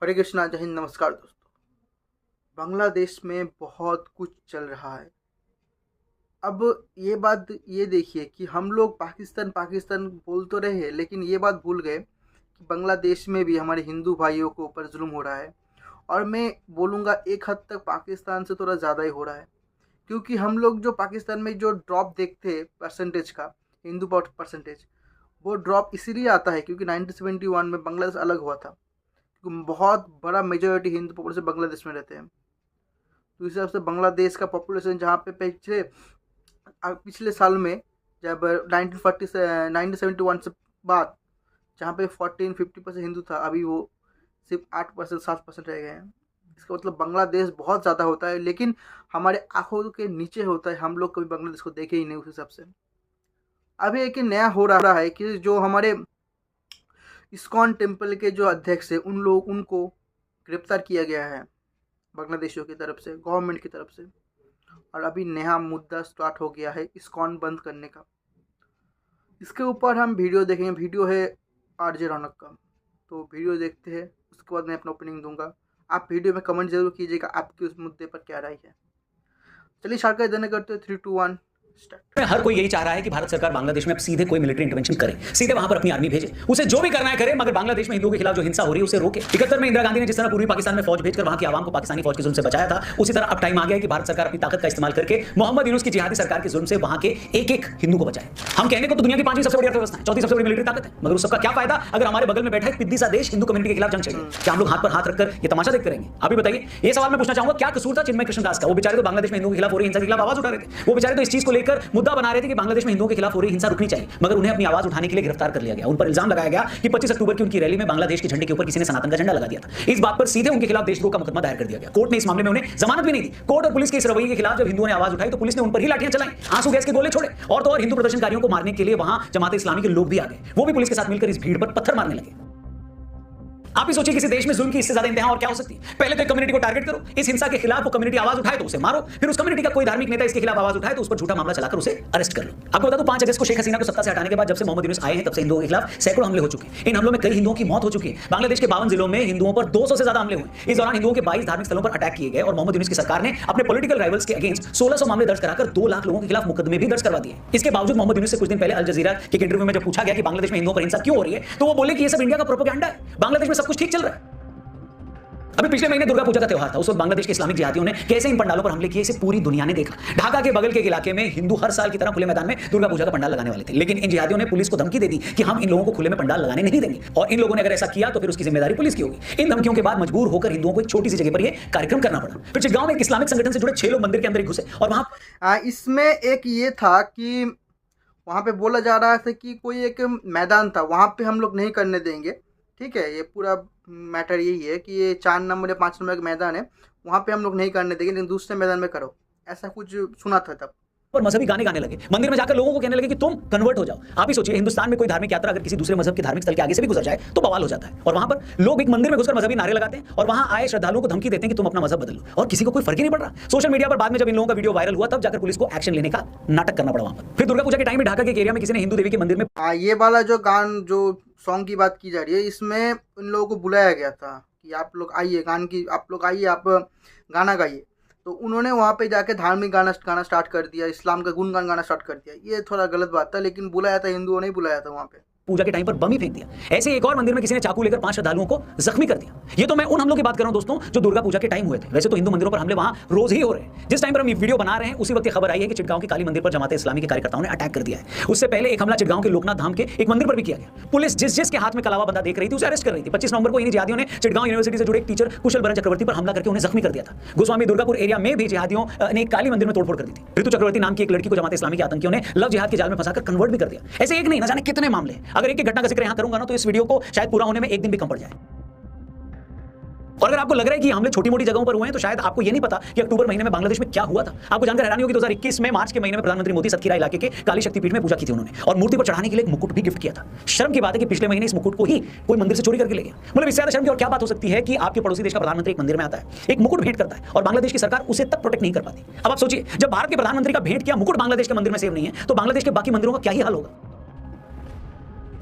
हरे कृष्णा, जय हिंद, नमस्कार दोस्तों। बांग्लादेश में बहुत कुछ चल रहा है। अब ये बात ये देखिए कि हम लोग पाकिस्तान पाकिस्तान बोल तो रहे हैं, लेकिन ये बात भूल गए कि बांग्लादेश में भी हमारे हिंदू भाइयों के ऊपर जुल्म हो रहा है। और मैं बोलूँगा एक हद तक पाकिस्तान से थोड़ा ज़्यादा ही हो रहा है, क्योंकि हम लोग जो पाकिस्तान में जो ड्रॉप देखते हैं परसेंटेज का, हिंदू परसेंटेज, वो ड्रॉप इसीलिए आता है क्योंकि 1971 में बांग्लादेश अलग हुआ था। क्योंकि बहुत बड़ा मेजॉरिटी हिंदू पॉपुलेशन बांग्लादेश में रहते हैं। तो इस हिसाब से बांग्लादेश का पॉपुलेशन जहाँ पे पिछले साल में, जब 1940 से 1971 से बाद, जहाँ पे 14-50% हिंदू था, अभी वो सिर्फ 8% 7% रह गए हैं। इसका मतलब बांग्लादेश बहुत ज़्यादा होता है, लेकिन हमारे आंखों के नीचे होता है। हम लोग कभी बांग्लादेश को देखे ही नहीं उस हिसाब से। अभी एक नया हो रहा है कि जो हमारे इस्कॉन टेम्पल के जो अध्यक्ष है, उनको गिरफ्तार किया गया है बांग्लादेशियों की तरफ से, गवर्नमेंट की तरफ से। और अभी नया मुद्दा स्टार्ट हो गया है इस्कॉन बंद करने का। इसके ऊपर हम वीडियो देखेंगे। वीडियो है आरजे रौनक का, तो वीडियो देखते हैं, उसके बाद मैं अपना ओपिनियन दूंगा। आप वीडियो में कमेंट जरूर कीजिएगा आपकी उस मुद्दे पर क्या राय है। चलिए स्टार्ट कर देने करते 3, 2, 1 स्टार्ट। हर कोई यही चाह रहा है कि भारत सरकार बांग्लादेश में अब सीधे कोई मिलिट्री इंटरवेंशन करे, सीधे वहां पर अपनी आर्मी भेजे, उसे जो भी करना है करे, मगर बांग्लादेश में हिंदुओं के खिलाफ जो हिंसा हो रही है उसे रोके। 71 में इंदिरा गांधी ने जिस तरह पूर्वी पाकिस्तान में फौज भेजकर वहां की आवाम को पाकिस्तानी फौज के जुल्म से बचाया था, उसी तरह अब टाइम आ गया कि भारत सरकार अपनी ताकत का इस्तेमाल करके मोहम्मद यूनुस की जिहादी सरकार के जुल्म से वहां के एक हिंदू को बचाए। हम कहने को तो दुनिया की 5वीं सबसे बड़ी अर्थव्यवस्था है, 4थी सबसे बड़ी मिलिट्री ताकत है, मगर उस सबका क्या फायदा अगर हमारे बगल में बैठा एक पिद्दी सा देश हिंदू कम्युनिटी के खिलाफ जंग छेड़े? क्या हम लोग हाथ पर हाथ रखकर ये तमाशा देखते रहेंगे? अभी बताइए। ये सवाल मैं पूछना चाहूंगा, क्या कसूर था चिन्मय कृष्णदास का? वो बेचारे तो बांग्लादेश में हिंदुओं के खिलाफ हो रही हिंसा के खिलाफ आवाज उठा रहे थे। वो बेचारे तो इस चीज को लेकर मुद्दा बना रहे थे कि बांग्लादेश में हिंदुओं के खिलाफ हो रही हिंसा रुकनी चाहिए, मगर उन्हें अपनी आवाज उठाने के लिए गिरफ्तार कर लिया गया। उन पर इल्जाम लगाया गया कि 25 अक्टूबर की उनकी रैली में बांग्लादेश के झंडे के ऊपर किसी ने सनातन का झंडा लगा दिया था। इस बात पर सीधे उनके खिलाफ देशद्रोह का मुकदमा दायर कर दिया गया। कोर्ट ने इस मामले में उन्हें जमानत भी नहीं दी। कोर्ट और पुलिस के इस रवैये के खिलाफ जब हिंदुओं ने आवाज उठाई तो पुलिस ने उन पर ही लाठियां चलाई, आंसू गैस के गोले छोड़े, और तो और हिंदू प्रदर्शनकारियों को मारने के लिए वहां जमात इस्लामी के लोग भी आ गए। वो भी पुलिस के साथ मिलकर इस भीड़ पर पत्थर मारने लगे। आप ही सोचिए, किसी देश में जुल्म की इससे ज्यादा इंतहा और क्या हो सकती है? पहले तो एक कम्युनिटी को टारगेट करो, इस हिंसा के खिलाफ वो कम्युनिटी आवाज उठाए तो उसे मारो, फिर उस कम्युनिटी का कोई धार्मिक नेता इसके खिलाफ आवाज उठाए तो उस पर झूठा मामला चलाकर उसे अरेस्ट कर लो। आपको बता दूं, 5 अगस्त को शेख हसीना को सत्ता से हटाने के बाद जब से मोहम्मद यूनुस आए हैं, तब से हिंदुओं के खिलाफ सैकड़ों हमले हो चुके हैं। इन हमलों में कई हिंदुओं की मौत हो चुकी है। बांग्लादेश के 52 जिलों में हिंदुओं पर 200 से ज्यादा हमले हुए। इस दौरान हिंदुओं के 22 धार्मिक स्थलों पर अटैक किए गए और मोहम्मद यूनुस की सरकार ने अपने पॉलिटिकल राइवल्स के अगेंस्ट 1600 मामले दर्ज कराकर 2 लाख लोगों के खिलाफ मुकदमे भी दर्ज करवा दिए। इसके बावजूद मोहम्मद यूनुस से कुछ दिन पहले अल जजीरा के इंटरव्यू में जब पूछा गया कि बांग्लादेश में हिंदुओं पर हिंसा क्यों हो रही है, तो वो बोले कि ये सब इंडिया का प्रोपेगेंडा है, बांग्लादेश में सब कुछ ठीक चल रहा है। अभी पिछले महीने दुर्गा पूजा का त्योहार था। उस वक्त बांग्लादेश के इस्लामिक जिहादियों ने कैसे इन पंडालों पर हमले किए, इसे पूरी दुनिया ने देखा। ढाका के बगल के इलाके में हिंदू हर साल की तरह खुले मैदान में दुर्गा पूजा का पंडाल लगाने वाले थे, लेकिन इन जिहादियों ने पुलिस को धमकी दे दी कि हम इन लोगों को खुले में पंडाल लगाने नहीं देंगे, और इन लोगों ने अगर ऐसा किया तो फिर उसकी जिम्मेदारी पुलिस की होगी। इन धमकियों के बाद मजबूर होकर हिंदुओं को एक छोटी सी जगह पर यह कार्यक्रम करना पड़ा। फिर चिटगांव में एक इस्लामिक संगठन से जुड़े 6 लोग मंदिर के अंदर घुसे और वहां इसमें एक ये था कि वहाँ पे बोला जा रहा था कि कोई एक मैदान था, वहाँ पे हम लोग नहीं करने देंगे। ठीक है, ये पूरा मैटर यही है कि ये 4 नंबर या 5 नंबर का मैदान है, वहाँ पे हम लोग नहीं करने देंगे, लेकिन दूसरे मैदान में करो, ऐसा कुछ सुना था तब। और मजहबी गाने गाने लगे, मंदिर में जाकर लोगों को कहने लगे कि तुम कन्वर्ट हो जाओ। आप ही सोचिए, हिंदुस्तान में कोई धार्मिक यात्रा अगर किसी दूसरे मजहब के धार्मिक स्थल के आगे से भी गुजर जाए तो बवाल हो जाता है, और वहां पर लोग एक मंदिर में घुसकर मजहबी नारे लगाते हैं और वहां आए श्रद्धालुओं को धमकी देते हैं कि तुम अपना मजहब बदल लो, और किसी को कोई फर्क ही नहीं पड़ रहा। सोशल मीडिया पर बाद में जब इन लोगों का वीडियो वायरल हुआ, तब जाकर पुलिस को एक्शन लेने का नाटक करना पड़ा वहां पर। फिर दुर्गा पूजा के टाइम में ढाका के एरिया में किसी ने हिंदू देवी के मंदिर में ये वाला जो सॉन्ग की बात की जा रही है, इसमें इन लोगों को बुलाया गया था कि आप लोग आइए, आप गाना गाइए। तो उन्होंने वहाँ पे जाके धार्मिक गाना स्टार्ट कर दिया, इस्लाम का गुणगान गाना स्टार्ट कर दिया। ये थोड़ा गलत बात था, लेकिन बुलाया था, हिंदुओं ने ही बुलाया था वहाँ पे। पूजा के टाइम पर बम ही फेंक दिया। ऐसे एक और मंदिर में किसी ने चाकू लेकर 5 श्रद्धालुओं को जख्मी कर दिया। ये तो मैं उन हमलों की बात कर रहा हूं दोस्तों, जो दुर्गा पूजा के टाइम हुए थे। वैसे तो हिंदू मंदिरों पर हमले वहां रोज ही हो रहे हैं। जिस टाइम पर हम ये वीडियो बना रहे हैं, उसी वक्त खबर आई है कि चिटगांव के काली मंदिर पर जमात इस्लामी के कार्यकर्ताओं ने अटैक कर दिया है। उससे पहले एक हमला चिटगांव के लोकनाथ धाम के एक मंदिर पर भी किया गया। पुलिस जिसके हाथ में कलावा बंदा देख रही थी उसे अरेस्ट कर रही थी। 25 नवंबर को इन जिहादियों ने चिटगांव यूनिवर्सिटी से जुड़े एक टीचर कुशल बरन चक्रवर्ती पर हमला करके उन्हें जख्मी कर दिया था। गोस्वामी दुर्गापुर एरिया में भी जिहादियों ने एक काली मंदिर में तोड़फोड़ कर दी थी। ऋतु चक्रवर्ती नाम की एक लड़की को जमात इस्लामी के आतंकियों ने लव जिहाद के जाल में फंसाकर कन्वर्ट भी कर दिया। ऐसे एक नहीं, न जाने कितने मामले। अगर एक घटना का जिक्र करूंगा ना तो इस वीडियो को शायद पूरा होने में एक दिन भी कम पड़ जाए। और अगर आपको लग रहा है कि हमले छोटी मोटी जगहों पर हुए हैं, तो शायद आपको यह नहीं पता कि अक्टूबर महीने में बांग्लादेश में क्या हुआ था। आपको जानकर हैरानी होगी, 2021 में मार्च के महीने में प्रधानमंत्री मोदी सतखीरा इलाके के काली शक्तिपीठ में पूजा की थी उन्होंने, और मूर्ति पर चढ़ाने के लिए एक मुकुट भी गिफ्ट किया था। शर्म की बात है कि पिछले महीने इस मुकुट को ही कोई मंदिर से चोरी करके ले गया। मतलब इससे ज्यादा शर्म की और क्या बात हो सकती है कि आपके पड़ोसी देश का प्रधानमंत्री एक मंदिर में आता है, एक मुकुट भेंट करता है, और बांग्लादेश की सरकार उसे तक प्रोटेक्ट नहीं कर पाती। अब आप सोचिए, जब भारत के प्रधानमंत्री का भेंट किया मुकुट बांग्लादेश के मंदिर में सेव नहीं है, तो बांग्लादेश के बाकी मंदिरों का क्या ही हाल होगा।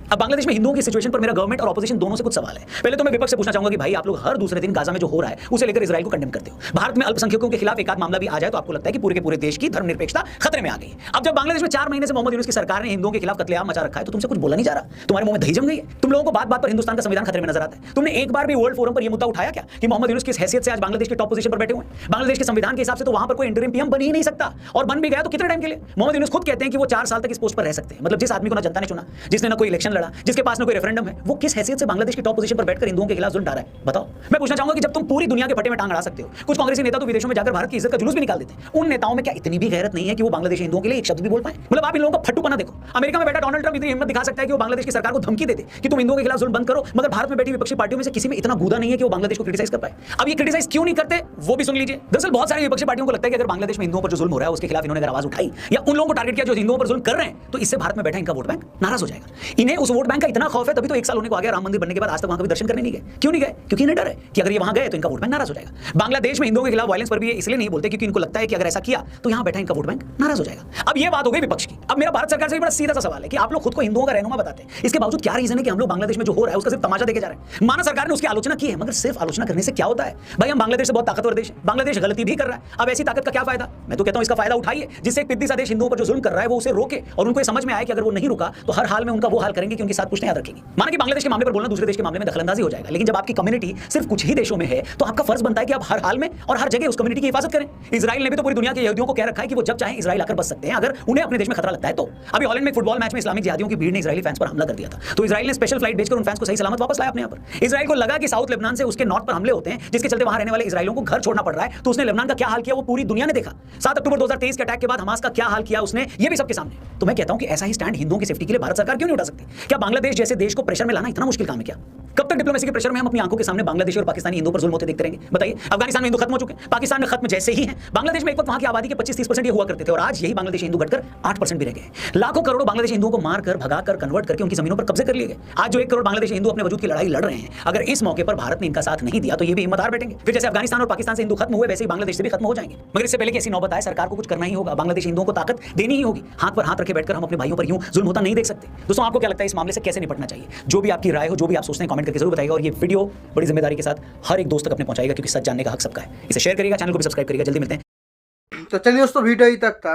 अब बांग्लादेश में हिंदुओं की सिचुएशन पर मेरा गवर्नमेंट और ऑपोजिशन दोनों से कुछ सवाल है। पहले तो मैं विपक्ष से पूछना चाहूंगा कि भाई आप लोग हर दूसरे दिन गाजा में जो हो रहा है उसे लेकर इजराइल को कंडेम करते हो। भारत में अल्पसंख्यकों के खिलाफ एक आध मामला भी आ जाए तो आपको लगता है कि पूरे के पूरे देश की धर्मनिरपेक्षता खतरे में आ गई है। अब जब बांग्लादेश में 4 महीने से मोहम्मद यूनुस की सरकार ने हिंदुओं के खिलाफ कत्लेआम मचा रखा है तो तुमसे कुछ बोला नहीं जा रहा, तुम्हारे मुंह में दही जम गई है। तुम लोगों को बात बात पर हिंदुस्तान का संविधान खतरे में नजर आता है। तुमने एक बार भी वर्ल्ड फोरम पर यह मुद्दा उठाया क्या कि मोहम्मद यूनुस किस हैसियत से आज बांग्लादेश के टॉप पोजीशन पर बैठे हुए हैं? बांग्लादेश के संविधान के हिसाब से तो वहां पर कोई इंटरिम पीएम बन ही नहीं सकता, और बन भी गया तो कितने टाइम के लिए? मोहम्मद यूनुस खुद कहते हैं कि वो 4 साल तक इस पोस्ट पर रह सकते हैं। मतलब जिस आदमी को ना जनता ने चुना, जिसने ना कोई इलेक्शन लड़ा, जिसके पास ना कोई रेफरेंडम है, वो किस हैसियत से बांग्लादेश की टॉप पोजीशन पर बैठकर हिंदुओं के खिलाफ जुल्म डाल रहा है? बताओ। मैं पूछना चाहूंगा कि जब तुम पूरी दुनिया के फटे में टांग अड़ा सकते हो, कुछ कांग्रेसी नेता तो विदेशों में जाकर भारत की इज्जत का जुलूस भी निकाल देते हैं, उन नेताओं में क्या इतनी भी गैरत नहीं है कि वो बांग्लादेशी हिंदुओं के लिए एक शब्द भी बोल पाए? मतलब आप इन लोगों का फट्टूपना देखो। अमेरिका में बैठा डोनाल्ड ट्रंप इतनी हिम्मत दिखा सकता है कि वो बांग्लादेश की सरकार को धमकी देते कि तुम हिंदुओं के खिलाफ जुल्म बंद करो, मगर भारत में बैठी विपक्षी पार्टियों में से किसी में इतना गूदा नहीं है कि वो बांग्लादेश को क्रिटिसाइज कर पाए। अब ये क्रिटिसाइज क्यों नहीं करते वो भी सुन लीजिए। दरअसल बहुत सारी विपक्षी पार्टियों को लगता है कि अगर बांग्लादेश में हिंदुओं पर जो जुल्म हो रहा है उसके खिलाफ इन्होंने अगर आवाज उठाई या उन लोगों को टारगेट किया जो हिंदुओं पर जुल्म कर रहे हैं, तो इससे भारत में बैठा इनका वोट बैंक नाराज हो जाएगा। इन्हें उस वोट बैंक का इतना खौफ है, तभी तो 1 साल होने को आ गया राम मंदिर बनने के बाद आज तक वहां कभी दर्शन करने नहीं गए। क्यों नहीं गए? क्योंकि इन्हें डर है कि अगर ये वहां गए तो इनका वोट बैंक नाराज हो जाएगा। बांग्लादेश में हिंदुओं के खिलाफ वायलेंस पर भी ये इसलिए नहीं बोलते क्योंकि इनको लगता है कि अगर ऐसा किया तो यहां बैठा इनका वोट बैंक नाराज हो जाएगा। अब ये बात हो गई विपक्ष की। अब मेरा भारत सरकार से भी बड़ा सीधा सा सवाल है कि आप लोग खुद को हिंदुओं का रहनुमा बताते हैं, इसके बावजूद क्या रीजन है कि हम लोग बांग्लादेश में जो हो रहा है उसका सिर्फ तमाशा देखे जा रहे हैं? माना सरकार ने उसकी आलोचना की है, मगर सिर्फ आलोचना करने से क्या होता है भाई? हम बांग्लादेश से बहुत ताकतवर देश है, बांग्लादेश गलती भी कर रहा है, अब ऐसी ताकत का क्या फायदा? मैं तो कहता हूं इसका फायदा उठाइए, जिससे एक पिद्दी सा देश हिंदुओं पर जो जुल्म कर रहा है वो उसे रोके और उनको समझ में आए कि अगर वो नहीं रुका तो हर हाल में उनका वो हाल करेंगे कि उनके साथ कुछ याद रखेंगे। माना कि बांग्लादेश के मामले पर बोलना दूसरे देश के मामले में दखलंदाजी हो जाएगा, लेकिन जब आपकी कम्युनिटी सिर्फ कुछ ही देशों में है तो आपका फर्ज बनता है कि आप हर हाल में और हर जगह उस कम्युनिटी की हिफाजत करें। इजराइल ने भी तो पूरी दुनिया के यहूदियों को कह रखा है कि वो जब चाहे इजराइल आकर बस सकते हैं अगर उन्हें अपने देश में खतरा लगता है तो। अभी हॉलैंड में फुटबॉल मैच में इस्लामिक जिहादियों की भीड़ ने इजरायली फैंस पर हमला कर दिया था, तो इजराइल ने स्पेशल फ्लाइट भेजकर उन फैंस को सही सलामत वापस लाया अपने यहाँ पर। इजराइल को लगा कि साउथ लेबनान से उसके नॉर्थ पर हमले होते हैं जिसके चलते वहां रहने वाले इजराइलियों को घर छोड़ना पड़ रहा है, तो उसने लेबनान का क्या हाल किया वो पूरी दुनिया ने देखा। 7 अक्टूबर 2023 के अटैक के बाद हमास का क्या हाल किया उसने, ये भी सबके सामने। तो मैं कहता हूं कि ऐसा ही स्टैंड हिंदुओं की सेफ्टी के लिए भारत सरकार क्यों नहीं उठा सकती? क्या बांग्लादेश जैसे देश को प्रेशर में लाना इतना मुश्किल काम है क्या? कब तक डिप्लोमेसी के प्रेशर में हम अपनी आंखों के सामने बांग्लादेशी और पाकिस्तानी हिंदुओं पर जुल्म होते देखते रहेंगे? बताइए। अफगानिस्तान में हिंदू खत्म हो चुके हैं, पाकिस्तान में खत्म जैसे ही हैं। बांग्लादेश में एक वक्त वहां की आबादी के 25-30% ये हुआ करते थे और आज यही बांग्लादेशी हिंदू घटकर 8% भी रह गए। लाखों करोड़ों बांग्लादेशी हिंदुओं को मारकर, भगाकर, कन्वर्ट करके उनकी जमीनों पर कब्जे कर लिए गए। आज जो 1 करोड़ बांग्लादेशी हिंदू अपने वजूद की लड़ाई लड़ रहे हैं, अगर इस मौके पर भारत ने इनका साथ नहीं दिया तो ये भी हिम्मत हार बैठेंगे। फिर जैसे अफगानिस्तान और पाकिस्तान से हिंदू खत्म हुए वैसे ही बांग्लादेश से भी खत्म हो जाएंगे। मगर इससे पहले कि ऐसी नौबत आए सरकार को कुछ करना ही होगा, बांग्लादेशी हिंदुओं को ताकत देनी ही होगी। हाथ पर हाथ रखे बैठकर हम अपने भाइयों पर यूं जुल्म होता नहीं देख सकते। दोस्तों आपको क्या लगता है इस मामले से कैसे निपटना चाहिए? जो भी आपकी राय हो, जो भी आप सोचते हैं कमेंट करके जरूर बताइएगा, और ये वीडियो बड़ी जिम्मेदारी के साथ हर एक दोस्त तक अपने पहुंचाएगा क्योंकि सच जानने का हक सबका है। इसे शेयर करिएगा, चैनल को भी सब्सक्राइब करिएगा। जल्दी मिलते हैं। तो चलिए दोस्तों, वीडियो ही तक था।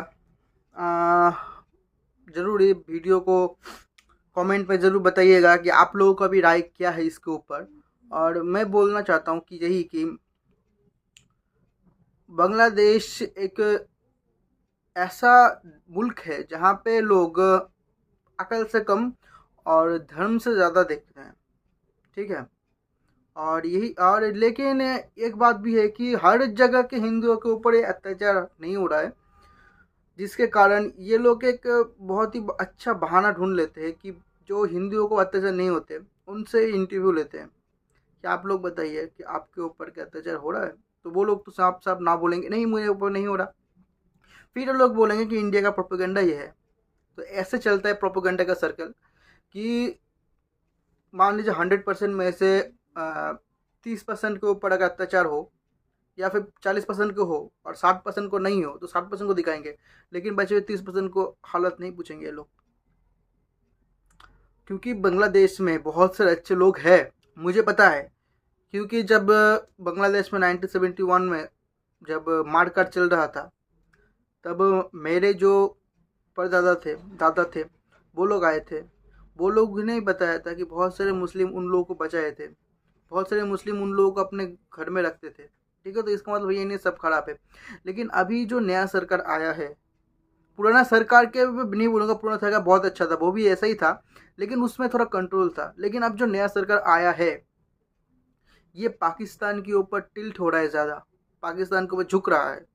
ज़रूर ये वीडियो को कमेंट में ज़रूर बताइएगा कि आप लोगों का भी राय क्या है इसके ऊपर। और मैं बोलना चाहता हूँ कि यही कि बांग्लादेश एक ऐसा मुल्क है जहाँ पे लोग अकल से कम और धर्म से ज़्यादा देखते हैं, ठीक है। और यही और लेकिन एक बात भी है कि हर जगह के हिंदुओं के ऊपर ये अत्याचार नहीं हो रहा है, जिसके कारण ये लोग एक बहुत ही अच्छा बहाना ढूंढ लेते हैं कि जो हिंदुओं को अत्याचार नहीं होते उनसे इंटरव्यू लेते हैं कि आप लोग बताइए कि आपके ऊपर क्या अत्याचार हो रहा है, तो वो लोग तो साफ साफ ना बोलेंगे नहीं मेरे ऊपर नहीं हो रहा। फिर लोग बोलेंगे कि इंडिया का प्रोपेगेंडा ये है। तो ऐसे चलता है प्रोपेगेंडा का सर्कल कि मान लीजिए 100% में से 30% के ऊपर अगर अत्याचार हो या फिर 40% को हो और 60% को नहीं हो तो 60% को दिखाएंगे, लेकिन बचे हुए 30% को हालत नहीं पूछेंगे ये लोग। क्योंकि बांग्लादेश में बहुत सारे अच्छे लोग हैं, मुझे पता है। क्योंकि जब बांग्लादेश में 1971 में जब मारकाट चल रहा था तब मेरे जो परदादा थे, दादा थे, वो लोग आए थे। वो लोग ने बताया था कि बहुत सारे मुस्लिम उन लोगों को बचाए थे, बहुत सारे मुस्लिम उन लोगों को अपने घर में रखते थे, ठीक है। तो इसका मतलब ये नहीं सब खराब है। लेकिन अभी जो नया सरकार आया है, पुराना सरकार के नहीं बोलूँगा, पुराना सरकार बहुत अच्छा था, वो भी ऐसा ही था, लेकिन उसमें थोड़ा कंट्रोल था। लेकिन अब जो नया सरकार आया है ये पाकिस्तान के ऊपर टिल्ट हो रहा है, ज़्यादा पाकिस्तान के ऊपर झुक रहा है।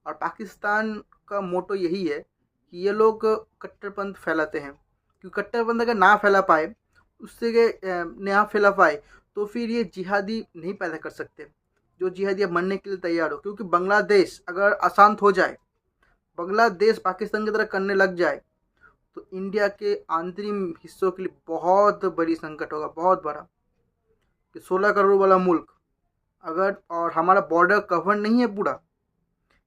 और पाकिस्तान का मोटो यही है कि ये लोग कट्टरपंथ फैलाते हैं, क्योंकि कट्टरपंथ अगर ना फैला पाए, उससे ना फैला पाए तो फिर ये जिहादी नहीं पैदा कर सकते जो जिहादी मरने के लिए तैयार हो। क्योंकि बांग्लादेश अगर अशांत हो जाए, बांग्लादेश पाकिस्तान की तरह करने लग जाए तो इंडिया के आंतरिक हिस्सों के लिए बहुत बड़ी संकट होगा, बहुत बड़ा। कि 16 करोड़ वाला मुल्क अगर, और हमारा बॉर्डर कवर नहीं है पूरा,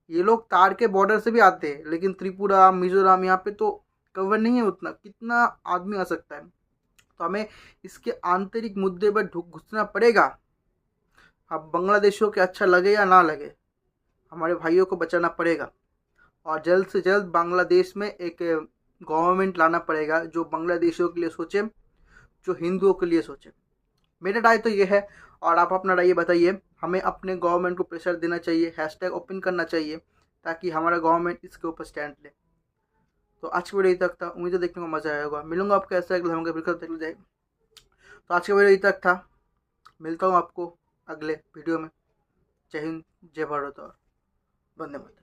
ये लोग तार के बॉर्डर से भी आते हैं, लेकिन त्रिपुरा, मिजोरम यहाँ पे तो कवर नहीं है उतना, कितना आदमी आ सकता है। तो हमें इसके आंतरिक मुद्दे पर घुसना पड़ेगा। अब बांग्लादेशियों के अच्छा लगे या ना लगे, हमारे भाइयों को बचाना पड़ेगा और जल्द से जल्द बांग्लादेश में एक गवर्नमेंट लाना पड़ेगा जो बांग्लादेशियों के लिए सोचे, जो हिंदुओं के लिए सोचे। मेरा राय तो ये है और आप अपना राय बताइए। हमें अपने गवर्नमेंट को प्रेशर देना चाहिए, हैशटैग ओपन करना चाहिए ताकि हमारा गवर्नमेंट इसके ऊपर स्टैंड ले। तो आज की वीडियो यही तक था, उम्मीद है देखने को मजा आया होगा। मिलूंगा आपको ऐसा अगले हम बिल्कुल जाए। तो आज की वीडियो यही तक था, मिलता हूँ आपको अगले वीडियो में। जय हिंद, जय भारत और वंदे मातरम।